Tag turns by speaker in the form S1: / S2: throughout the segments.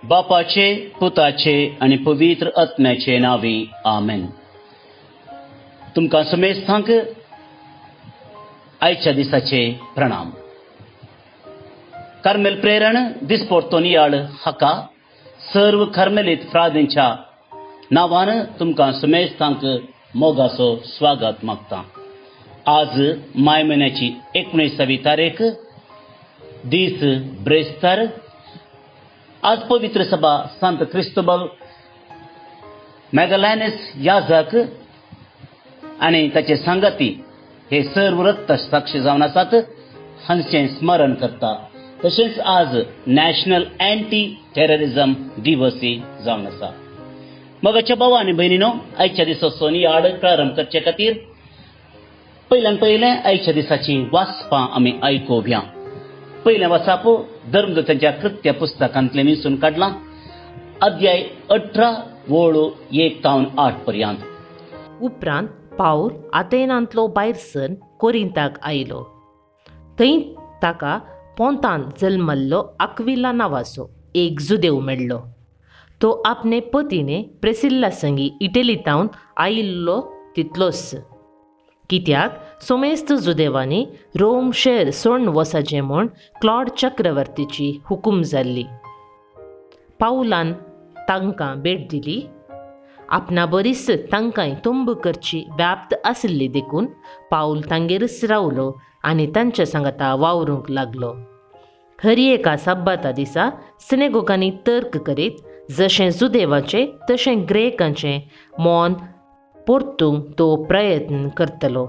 S1: बापाचे, पुताचे आणि पवित्र आत्म्याचे नावी आमेन. तुमकां समेस्तांक आयच्या दिसाचे प्रणाम. कार्मेल प्रेरण दिसपोर्तोनियाळ हाका सर्व कार्मेलीत फ्रादींच्या नावान तुमकां समेस्तांक मोगाचो स्वागत मागता. आज माय म्हयन्याची 19वी तारीख, दीस ब्रेस्तार. आज पवित्र सभा संत क्रिस्तोबल मॅगेलेनस याजक आणि ताचे संगती हे सर्व रक्त साक्षी जावन आसात हांचें स्मरण करता. तशेंच आज नॅशनल अँटी टेररिझम दिवसय जावन आसा. मोगाच्या भाव आनी भयणीनो, आयच्या दिसाचो नियाळ प्रारंभ करचे खातीर पयल्यान पयलें आयच्या दिसाची वाचपां आमी आयकुया. पयलें वाचप धर्मदूतांच्या कृत्य पुस्तकांतलें विंचून काडलां, अध्याय 18 वोळ 1 तावन 8 पर्यंत.
S2: उपरांत पावल आतेनांतलो भायर सरून कोरिंताक आयलो. थंय ताका पोंतांत जल्मल्लो आक्विला नांवाचो एक जुदेव मेळ्ळो. तो आपणे पतीने प्रेसिल्ला संगी इटलीतावन आयिल्लो तितलोच, कित्याक सोमेस्त जुदेवांनी रोम शहर सोडून वचचें म्हूण क्लॉड चक्रवर्तीची हुकूम जाल्ली. पावलान तांकां भेट दिली. आपणा बरीच तांकांय तुंब करची व्याप्त आशिल्ली देखून पावल तांगेरच रावलो आनी तांच्या सांगाता वावरूंक लागलो. हर एका सब्बाता दिसा सिनेगोगांनी तर्क करीत जशें जुदेवाचें तशें ग्रेकांचें मोन परतूंक तो प्रयत्न करतलो.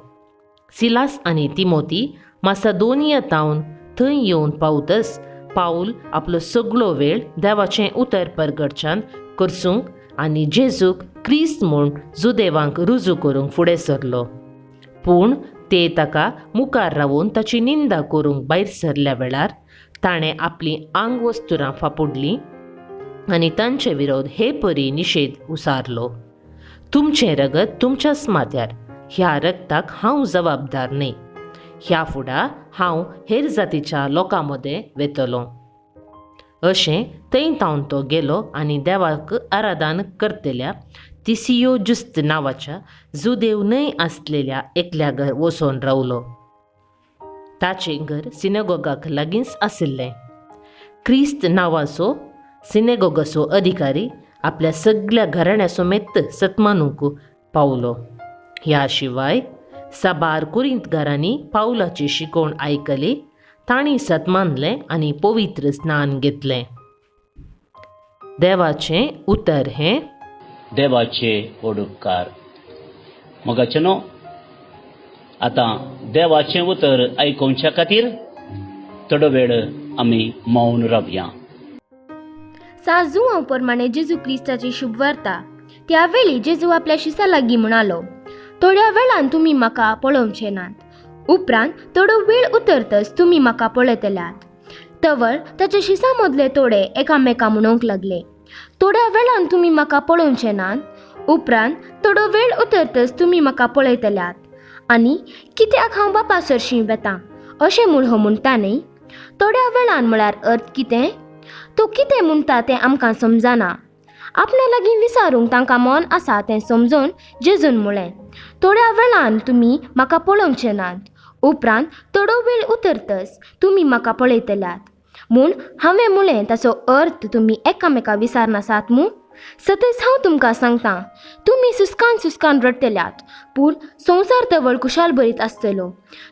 S2: सिलास आनी तिमोथी मासेदोनियांतावन थंय येवन पावतच पावल आपलो सगळो वेळ देवाचें उतर परगडच्यान करसूंक आनी जेजूक क्रिस्त म्हूण जुदेवांक रुजू करूंक फुडें सरलो. पूण ते ताका मुखार रावून ताची निंदा करूंक भायर सरल्या वेळार ताणें आपली आंग वस्तुरां फापुडलीं आनी तांचे विरोध हे परी निशेध उसारलो. तुमचें रगत तुमच्याच माथ्यार, ह्या रगताक हांव जबाबदार न्ही. ह्या फुडां हांव हेर जातीच्या लोकां मदें वेतलों. अशें थंय तावन तो गेलो आनी देवाक आराधन करतल्या तिसियो जुस्त नांवाच्या जुदेव न्हय आसलेल्या एकल्या घर वचून रावलो. ताचें घर सिनेगोगाक लागींच आशिल्लें. क्रिस्त नांवाचो सिनेगोगाचो अधिकारी आपल्या सगळ्या घराण्या समेत सतमानूंक पावलो. ह्या शिवाय साबार कुरिंतकारांनी पावलाची शिकवण आयकली. तांणी सतमानलें आनी पवित्र स्नान घेतलें. देवाचें उतर हें
S1: देवाचे ओडुपकार. मोगाचेनो, आतां देवाचें उतर आयकुच्या खातीर थोडो वेळ आमी मौन रावया.
S3: साजुआं प्रमाणे जेजू क्रिस्ताची शुभ वार्ता. त्यावेळी जेजू आपल्या शिसा लागीं म्हणालो, थोड्या वेळान तुमी म्हाका पळोवचे नात. उपरांत थोडो वेळ उतरतच तुमी म्हाका पळयतल्यात. तवळ ताचे शिसा मदले थोडे एकामेका म्हणूंक लागले, थोड्या वेळान तुमी म्हाका पळोवचे नात. उपरांत थोडो वेळ उतरतच तुमी म्हाका पळयतल्यात. आनी कित्याक हांव बापा सरशीं वेतां अशें म्हूण हो म्हणटा न्ही. थोड्या वेळान म्हळ्यार अर्थ कितें? तो कितें म्हणटा तें आमकां समजना. आपणा लागीं विचारूंक तांकां मन आसा तें समजून जेजून म्हळें, थोड्या वेळान तुमी म्हाका पळोवचे नात. उपरांत थोडो वेळ उतरतच तुमी म्हाका पळयतल्यात. म्हूण हांवें म्हळें ताचो अर्थ तुमी एकामेका विचारनासात मूं. सतेच हांव तुमकां सांगतां, तुमी सुस्कान रडटल्यात पूण संवसार तवळ कुशाल बरीत आसतलो.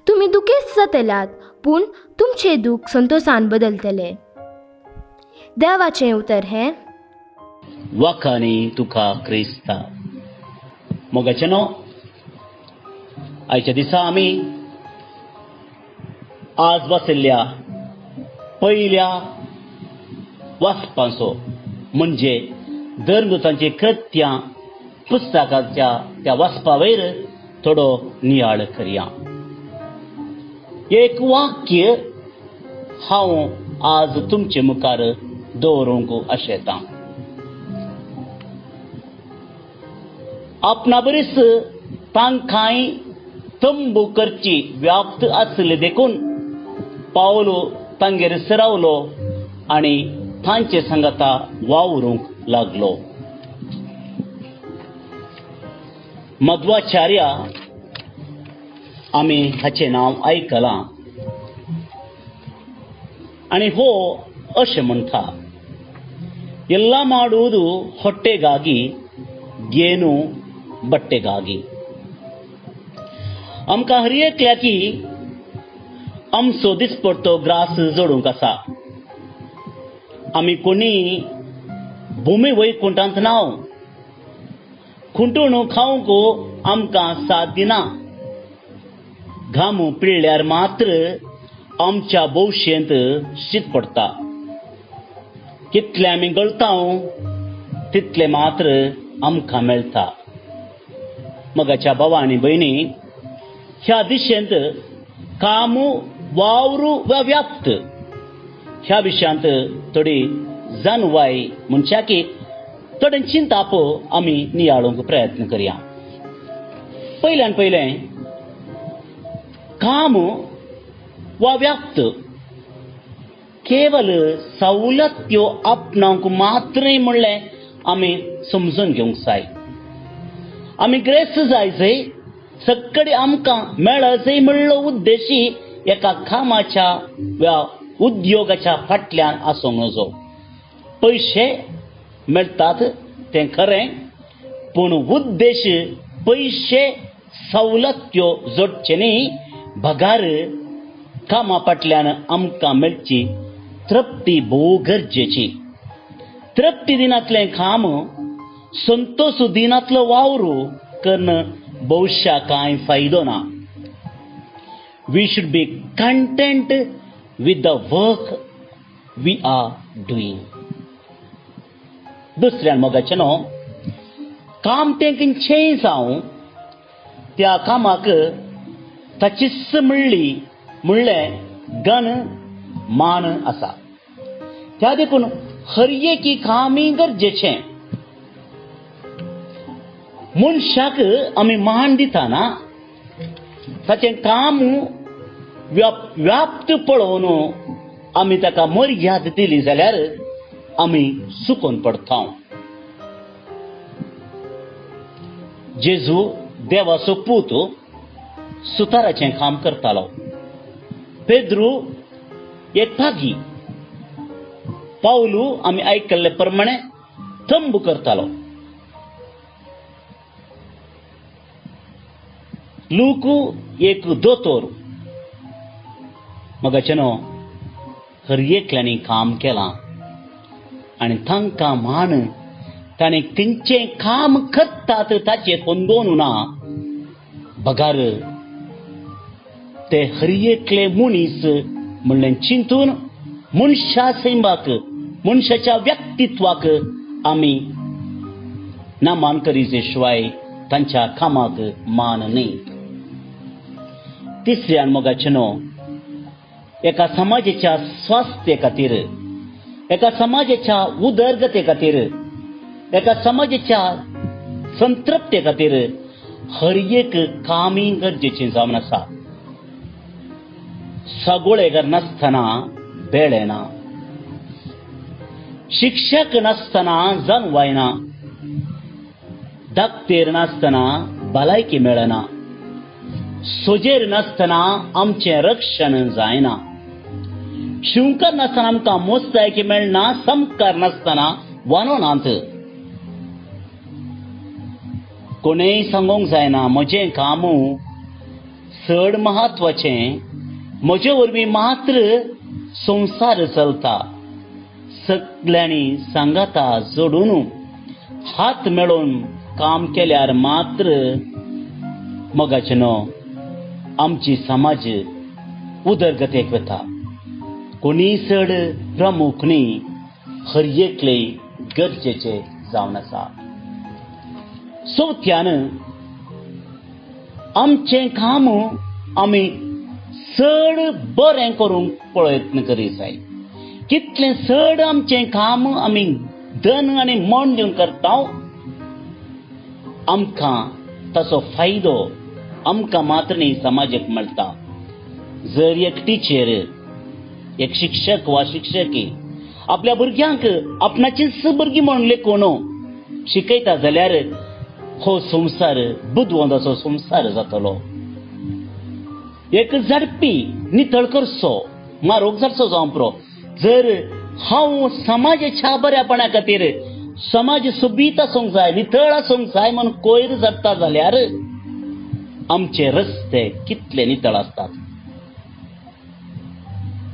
S3: तुमी दुखेस्त जातल्यात पूण तुमचे दूख संतोशान बदलतले. देवाचें उतर हें
S1: वाखानी तुका क्रिस्ता. मोगाचेनो, आयच्या दिसा आमी आज वाचिल्ल्या पयल्या वाचपाचो म्हणजे धर्मदूतांची कृत्यां पुस्तकाच्या त्या वाचपा वयर थोडो नियाळ करया. एक वाक्य हांव आज तुमचे मुखार दवरूंक आशेतां. आपणा बरीच तांकांय तंबू करची व्याप्त आसले देखून पावलो तांगेर सरावलो आनी तांचे सांगता वावरूंक लागलो. मध्वाचार्य आमी हाचे नांव आयकलां आनी हो अशें म्हणटा, ಎಲ್ಲ ಮಾಡುವುದು ಹೊಟ್ಟೆಗಾಗಿ ಗೇನು ಬಟ್ಟೆಗಾಗಿ. आमकां हर एकल्याकी आमचो दिसपट्टो ग्रास जोडूंक आसा. आमी कोणी भुमी वैकुंठांत नाव खुंटूण खावंक आमकां साथ दिना. घाम पिळ्ळ्यार मात्र आमच्या भोवशेंत शीत पडटा. कितले आमी गळटाव तितले मात्र आमकां मेळटा. मगाच्या भावा आनी भयणी, ह्या दिशेंत काम वावरू वा व्याप्त ह्या विशयांत थोडी जाणवाय म्हणच्या की थोडें चिंताप आमी नियाळूंक प्रयत्न करया. पयल्यान पयलें काम वा व्याप्त केवल सवलत्यो आपणावंक मात्र म्हणलें आमी समजून घेवंक जाय. आमी ग्रेस्त जायचंय, सक्कडी आमकां मेळचंय म्हणलो उद्देशी एका कामाच्या वा उद्योगाच्या फाटल्यान आसूंक नजो. पयशे मेळटात तें खरें, पूण उद्देश पयशे सवलत्यो जोडचे न्ही. भगार कामा फाटल्यान आमकां मेळची तृप्ती भोव गरजेची. तृप्ती दिनातलें काम, संतोष दिनातलो वावरू करण भविष्या कांय फायदो ना. We should be content with the work we are doing. दुसऱ्यान मोगाचें न्हू, काम तें खंयचेंय जावं, त्या कामाक ताचीच म्हणलें गण मान आसा. त्या देखून हर एकी कामी गरजेचें. मनशाक आमी मान दिताना ताचें काम व्याप्त पळोवन आमी ताका मर्याद दिली जाल्यार आमी चुकोवन पडटा. जेजू देवाचो पूत सुताराचें काम करतालो. पेद्रू एक पागी. पावलू आमी आयकल्ले प्रमाणे थंब करतालो. लूकू एक दोतोर. मगाचें न्हू, हर एकल्यांनी काम केलां आनी तांकां मान ताणें खंयचें काम करतात ताचेर कोंदोन ना. बगार ते हर एकले मनीस म्हणलें चिंतून मनशा सैमाक, मनशाच्या व्यक्तित्वाक आमी नामान करीचे शिवाय तांच्या कामाक मान न्ही. तिसऱ्यान मोगाचें न्हू, एका समाजाच्या स्वास्थ्य खातीर, एका समाजाच्या उदरगते खातीर, एका समाजाच्या संतृप्ते खातीर हर एक कामी गरजेचें जावन आसा. सगळेगर नासतना बेळे ना. शिक्षक नासतना जाणवाय ना. धाकटेर नासतना भलायकी मेळना. सोजेर नासतना आमचें रक्षण जायना. शिवकार नासतना आमकां मोस्तायकी मेळना. संस्कार नासतना वानोनांत. कोणेय सांगूंक जायना म्हजें काम चड म्हत्वाचें, म्हजे वरवीं मात्र संवसार चलता. सगळ्यांनी सांगाता जोडून हात मेळोवन काम केल्यार मात्र मोगाचें न्हू, आमची समाज उदरगतेक वता. कोणी चड प्रमुख न्ही, हर एकले गरजेचे जावन आसा. चवथ्यान आमचें काम आमी चड बरें करूंक प्रयत्न करीत जाय. कितलें चड आमचें काम आमी धन आनी मन दिवन करता, आमकां ताचो फायदो आमकां मात्र न्ही समाजाक मेळटा. जर एक टिचर, एक शिक्षक वा शिक्षकी आपल्या भुरग्यांक आपणाचीच भुरगीं म्हूण लेखून शिकयता जाल्यार हो संवसार बुदवंताचो संवसार जातलो. एक झडपी नितळ करचो मारोग जावचो जावं पुरो. जर हांव समाजाच्या बऱ्यापणा खातीर समाज सुबीत आसूंक जाय, नितळ आसूंक जाय म्हणून कोयर झडटा जाल्यार आमचे रस्ते कितले नितळ आसतात.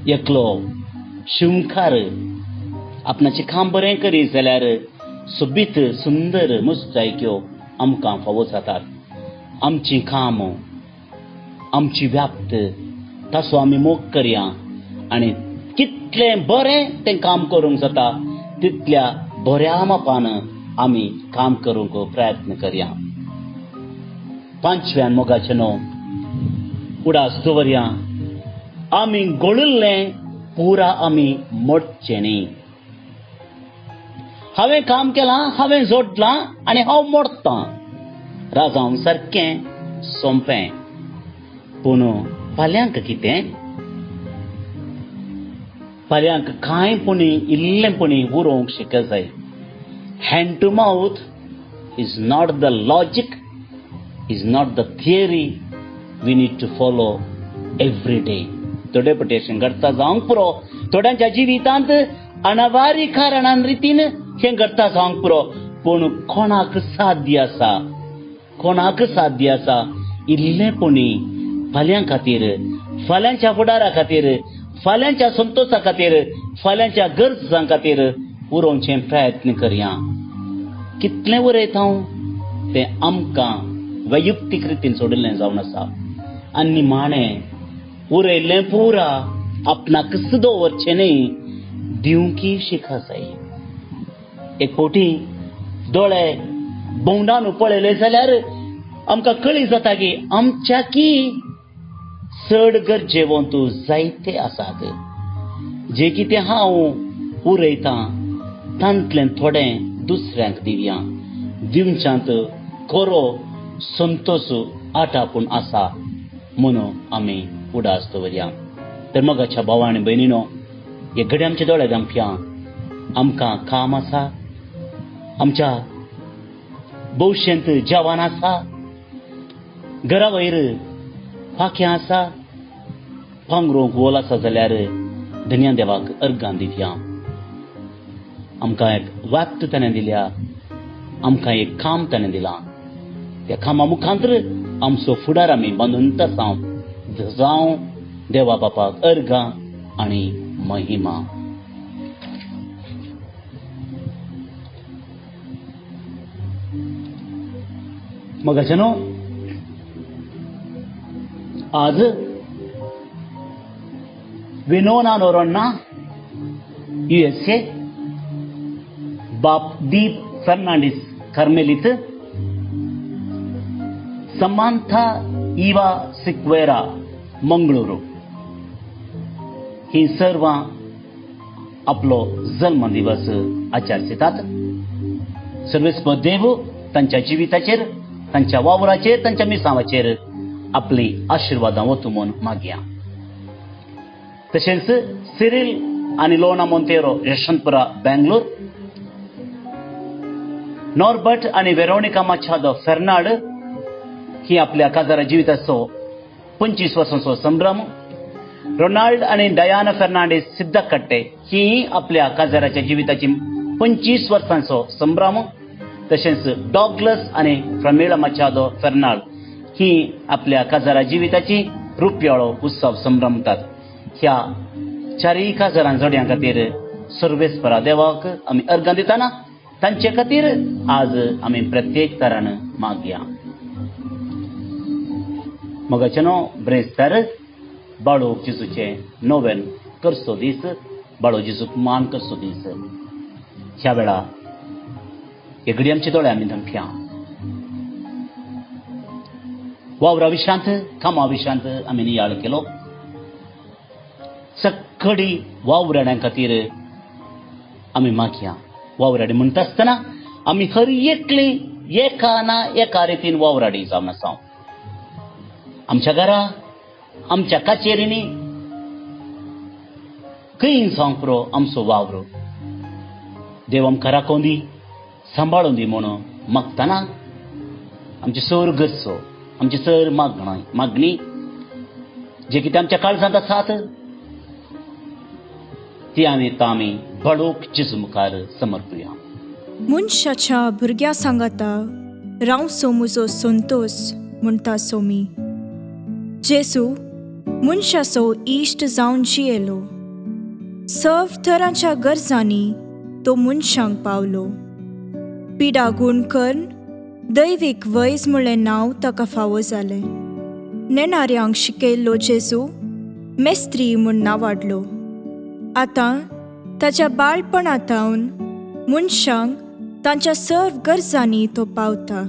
S1: एकलो शिवकार आपणाचें काम बरें करीत जाल्यार सुबीत सुंदर मुस्तायक्यो आमकां फावो जातात. आमची काम, आमची व्याप्त ताचो आमी मोग करया आनी कितलें बरें तें काम करूंक जाता तितल्या बऱ्या मापान आमी काम करूंक प्रयत्न करया. पांचव्यान मोगाचें न्हू उडास दवरया. आमी गळुल्लें पुरा आमी मोडचें न्ही. हांवें काम केलां, हांवें जोडलां आनी हांव मोडटां. राजांव सारकें सोंपें. पूण फाल्यांक कितें? फाल्यांक कांयपणी इल्लेपणी उरोवंक शिकत जाय. Hand to mouth is not the logic, is not the theory we need to follow every day. थोडे पटेशन घडता जावंक पुरो. थोड्यांच्या जिवितांत अनवारी कारणान रितीन हें घडता जावंक पुरो. पूण कोणाक साध्य आसा, कोणाक साध्य आसा इल्लेपणी फाल्यां खातीर, फाल्यांच्या फुडारा खातीर, फाल्यांच्या संतोशा खातीर, फाल्यांच्या गरजां खातीर उरोवचे प्रयत्न करया. कितलें उरयता तें आमकां वैयक्तीक रितीन सोडिल्लें जावन आसा. आनी निमाणें उरयल्लें पुरा आपणाक दवरचें न्ही, दिवंकी शिका जाय. एक फावटी दोळे बोंडान पळयले जाल्यार आमकां कळी जाता की आमच्याकी चड गरजेवंतू जायते आसात. जे कितें हांव उरयतां तांतलें थोडें दुसऱ्यांक दिवया. दिवच्यांत खरो संतोश आटापून आसा म्हणून आमी उडास दवरया. तर मोगाच्या भावा आनी भयणीनो, हे घडये आमचे दोळे धांपया. आमकां काम आसा, आमच्या भोवशेंत जवान आसा, घरा वयर फाक्यां आसा, पांगरूंक वोल आसा जाल्यार धन्या देवाक अर्गां दिवया. आमकां एक वाक्त ताणें दिल्या, आमकां एक काम ताणें दिलां. त्या कामा मुखांतर आमचो फुडार आमी बांदून जावं देवा बापाक अर्गां आनी महिमा. मोगाचेनो, आज विनोना नोरोन्ना USA, बाप दीप फर्नांडीस कार्मेलित, समांथा इवा सिक्वेरा मंगळूरू ही सर्वां आपलो जल्म दिवस आचरतात. सर्वेस्पर देव तांच्या जिविताचेर, तांच्या वावराचेर, तांच्या मिसावाचेर आपली आशिर्वादां वतू म्हूण मागया. तशेंच सिरिल आनी लोना मोंतेरो यशवंतपुरा बेंगलोर, नॉर्बर्ट आनी वेरोनिका माचादो फेर्नांड ही आपल्या काजारा जिविताचो 25 वर्सांचो संभ्रम. रोनाल्ड आनी डयाना फेर्नांडीस सिद्धकट्टे ही आपल्या काजाराच्या जिविताची 25 वर्सांचो संभ्रम. तशेंच डॉग्लस आनी फ्रामिला माचादो फेर्नांड ही आपल्या काजारा जिविताची रुपयाळो उत्सव संभ्रमतात. ह्या चारय काजारां जोड्यां खातीर सर्वेस्परा देवाक आमी अर्गां दिताना तांचे खातीर आज आमी प्रत्येक तरान मागया. मोगाचेनो, ब्रेस्तार बाळो जेजूचे नोवेन करचो दीस, बाळो जेजूक मान करचो दीस. ह्या वेळा हे घडी आमचे दोळे आमी धांपया. वावरा विशांत, कामा विशांत आमी नियाळ केलो. सगळी वावराड्यां खातीर आमी मागया. वावराडी म्हणटा आसतना आमी हर एकली एका ना एका रितीन वावराडी जावन आसा. आमच्या घरा, आमच्या काचेरींनी खंय जावं पुरो आमचो वावर देव आमकां राखोवन दी, सांबाळून दी म्हणून मागतना आमची सर गरजो, आमची सर मागणी जे कितें आमच्या काळजांत आसात ती आमी बळोवक जेजू मुखार समर्पुया.
S4: मनशाच्या भुरग्या सांगाता रावसो म्हजो संतोष म्हणटा सोमी. जेजू मनशाचो इश्ट जावन जियेलो. सर्व तरांच्या गरजांनी तो मनशांक पावलो. पिडा गूण करून दैवीक वैज म्हणलें नांव ताका फावो जालें. नेणाऱ्यांक शिकयल्लो जेजू मेस्त्री म्हूण नांवाडलो. आतां ताच्या बाळपणांतावन मनशांक तांच्या सर्व गरजांनी तो पावता.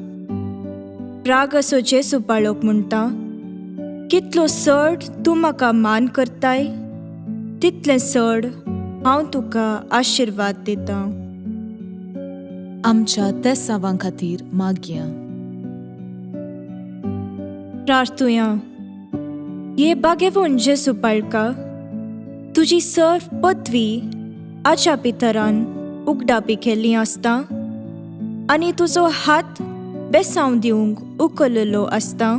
S4: राग असो जेजू बाळोक म्हणटा, कितलो चड तूं म्हाका मान करताय तितलें चड हांव तुका आशिर्वाद दितां.
S5: आमच्या त्या सावां खातीर मागया.
S4: प्रार्थुया. ये बागेवून जेजू बाळका, तुजी सर्व पदवी आज्या पितरान उगडापी केल्ली आसता आनी तुजो हात बेसांव दिवंक उखललो आसता.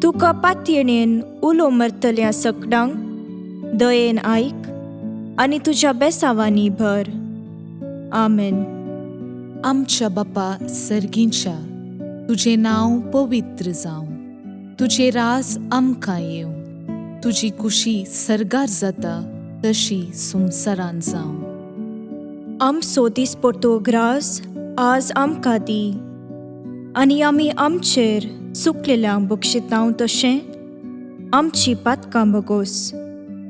S4: तुका पातयेणेन उलो मरतल्या सकडांक दयेन आयक आनी तुज्या बेसांवांनी भर. आमेन.
S5: आमच्या बापा सर्गींच्या, तुजें नांव पवित्र जावं. तुजें राज आमकां येवं. तुजी कुशी सर्गार जाता तशी संवसारान जावं.
S4: आमचो दिसपट्टो ग्रास आज आमकां दी आनी आमी आमचेर चुकलेल्यांक बक्षितांव तशें आमची पातकां बगोस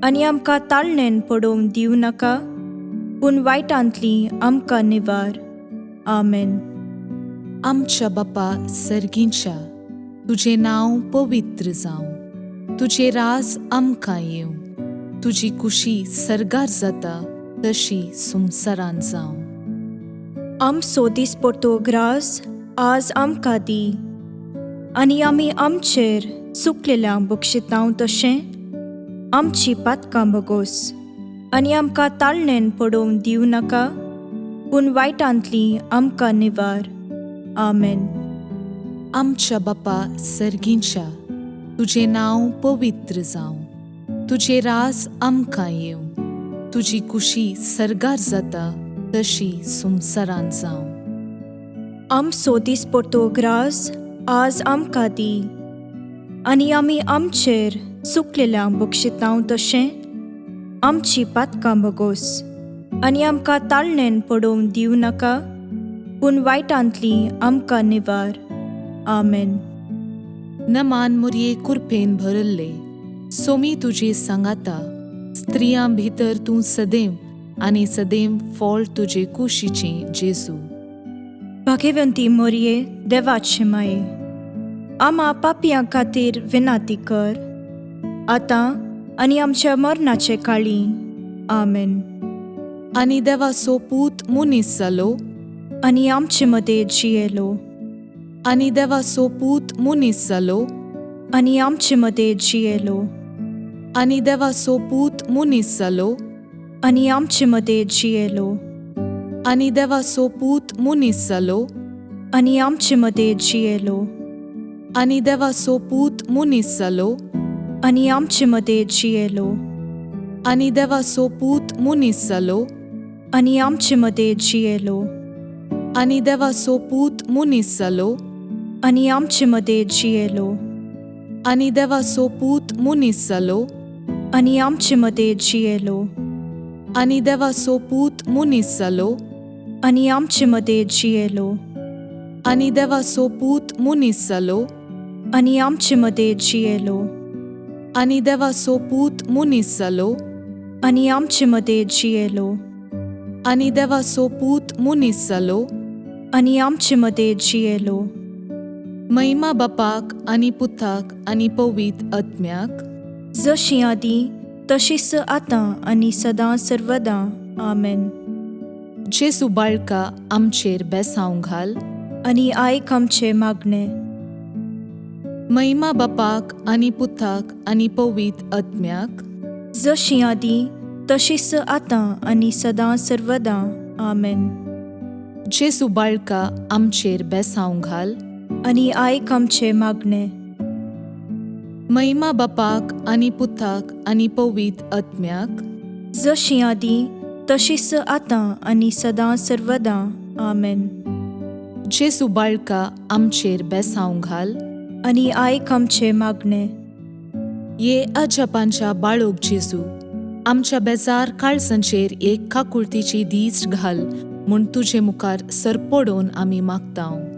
S4: आनी आमकां ताळणेन पडोवंक दिवं नाका, पूण वायटांतली आमकां निवार. आमेन.
S5: आमच्या बापा सर्गींच्या, तुजें नांव पवित्र जावं. तुजें राज आमकां येवं. तुजी कुशी सर्गार जाता तशी संवसारान जावं.
S4: आमचो दिसपट्टो ग्रास आज आमकां दी आनी आमी आमचेर चुकलेल्यांक बक्षितांव तशें आमची पातकां बगोस आनी आमकां ताळणेन पडोवंक दिवं नाका, पूण वायटांतली आमकां निवार. आमेन.
S5: आमच्या बापा सर्गींच्या, तुजें नांव पवित्र जावं. तुजें राज आमकां येवं. तुजी कुशी सर्गार जाता तशी संवसारान जावं.
S4: आमचो दिसपट्टो ग्रास आज आमकां दी आनी आमी आमचेर चुकलेल्यांक बक्षितांव तशें आमची पातकां बगोस आनी आमकां ताळणेन पडोवंक दिवं नाका, पूण वायटांतली आमकां निवार. आमेन.
S5: नमान मुरये कुरपेन भरल्ले, सोमी तुजे सांगाता, स्त्रियां भितर तूं सदैव आनी सदैव फळ तुजे कुशीचें जेजू.
S4: भाग्यवंती मोरये, देवाचे माये, आम्हा पापियां खातीर विनाती कर, आतां आनी आमच्या मरणाचे काळी. आमेन.
S5: आनी देवाचो पूत मुनीस जालो
S4: आनी आमचे मदें जियेलो.
S5: आनी देवाचो पूत मुनीस जालो
S4: आनी आमचे मदें जियेलो.
S5: आनी देवाचो पूत मुनीस जालो
S4: आनी आमचे मदें जियेलो.
S5: आनी देवाचो पूत मुनीस जालो
S4: आनी आमचे मदें जियेलो.
S5: आनी देवाचो पूत मुनीस जालो
S4: आनी आमचे मदें जियेलो.
S5: आनी देवाचो पूत मुनीस जालो
S4: आनी आमचे मदें जियेलो.
S5: आनी देवाचो पूत मुनीस जालो
S4: आनी आमचे मदें जियेलो.
S5: आनी देवाचो पूत मुनीस जालो
S4: आनी आमचे मदें जियेलो.
S5: आनी देवाचो पूत मुनीस जालो
S4: आनी आमचे मदें जियेलो.
S5: आनी देवाचो पूत मुनीस जालो
S4: आनी आमचे मदें जियेलो.
S5: आनी देवाचो पूत मुनीस जालो
S4: आनी आमचे मदें जियेलो.
S5: आनी देवाचो पूत मुनीस जालो
S4: आनी आमचे मदें जियेलो.
S5: महिमा बापाक आनी पुताक आनी पवित्र आत्म्याक,
S4: जशी आदी तशीच आतां आनी सदां सर्वदां. आमेन.
S5: जेजू बाळका आमचेर बेसांव घाल
S4: आनी आयक आमचे मागणे.
S5: महिमा बापाक आनी पुताक आनी पवित्र आत्म्याक,
S4: जशी आदी तशीच आतां आनी सदां सर्वदां. आमेन.
S5: जेजू बाळका आमचेर बेसांव घाल.
S4: आनी आयक आमचे मागणे.
S5: महिमा बापाक आनी पुताक आनी पवित्र आत्म्याक,
S4: जशी आदी तशीच आतां आनी सदां सर्वदां. आमेन.
S5: जेजू बाळका आमचेर बेसांव घाल.
S4: आनी आयक आमचे मागणे.
S5: ये अजापांच्या बाळोक जेजू, आमच्या बेजार काळजांचेर एक काकुळतीची दीस घाल म्हूण तुजे मुखार सरपडोवन आमी मागतांव.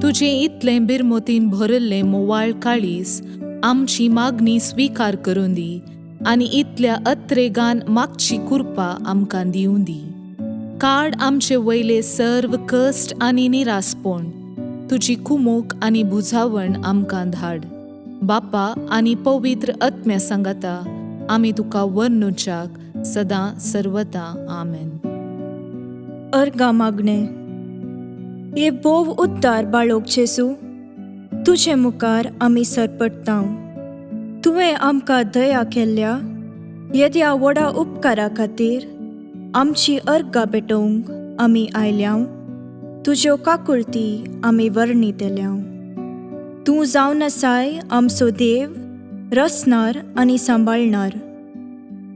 S5: तुजें इतलें बिरमोतीन भरल्लें मोवाळ काळीज आमची मागणी स्विकार करून दी आनी इतल्या अत्रेगान मागची कृपा आमकां दिवं दी. काड आमचे वयले सर्व कश्ट आनी निरासपण. तुजी कुमोक आनी बुजावण आमकां धाड. बापा आनी पवित्र आत्म्या सांगाता आमी तुका वर्णुच्याक सदां सर्वदां. आमेन.
S4: अर्गा मागणे. ये बोव उद्दार बाळोक जेजू, तुजे मुखार आमी सरपडटांव. तुवें आमकां दया केल्ल्या येद्या व्हडा उपकारा खातीर आमची अर्गां भेटोवंक आमी आयल्याव. तुज्यो काकुळटी आमी वर्णितल्याव. तूं जावन आसाय आमचो देव, रचणार आनी सांबाळणार.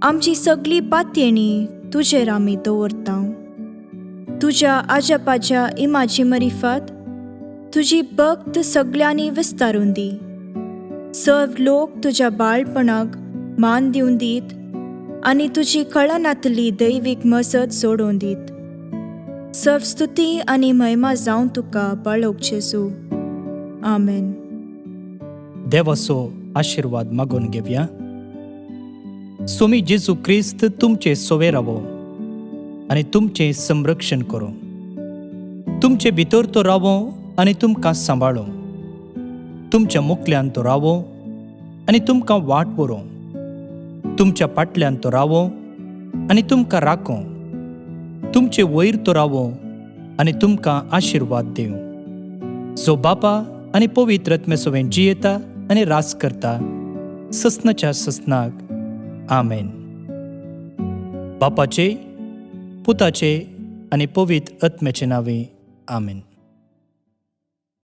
S4: आमची सगळी पातयेणी तुजेर आमी दवरतांव. तुज्या आजापाच्या इमाची मरिफात तुजी भक्त सगळ्यांनी विस्तारून दी. सर्व लोक तुज्या बाळपणाक मान दिवन दीत आनी तुजी कळनातली दैवीक मजत जोडून दीत. सर्व स्तुती आनी महिमा जावन तुका बाळोक जेजू. आमेन.
S6: देवाचो आशीर्वाद मागून घेवया. सोमी जेजू क्रिस्त तुमचे सोवे रावो आनी तुमचे संरक्षण करो. तुमचे भितर तो रावो आनी तुमकां सांबाळो. तुमच्या मुखल्यान तो रावो आनी तुमकां वाट बरो. तुमच्या फाटल्यान तो रावो आनी तुमकां राखो. तुमचे वयर तो रावो आनी तुमकां आशीर्वाद दिव. जो बापा आनी पवित्र आत्म्या सोबेन जियेता आनी रास करता ससनाच्या ससनाक. आमेन. बापाचे, पुताचे आनी पवित्र आत्म्याचे नावे. आमेन.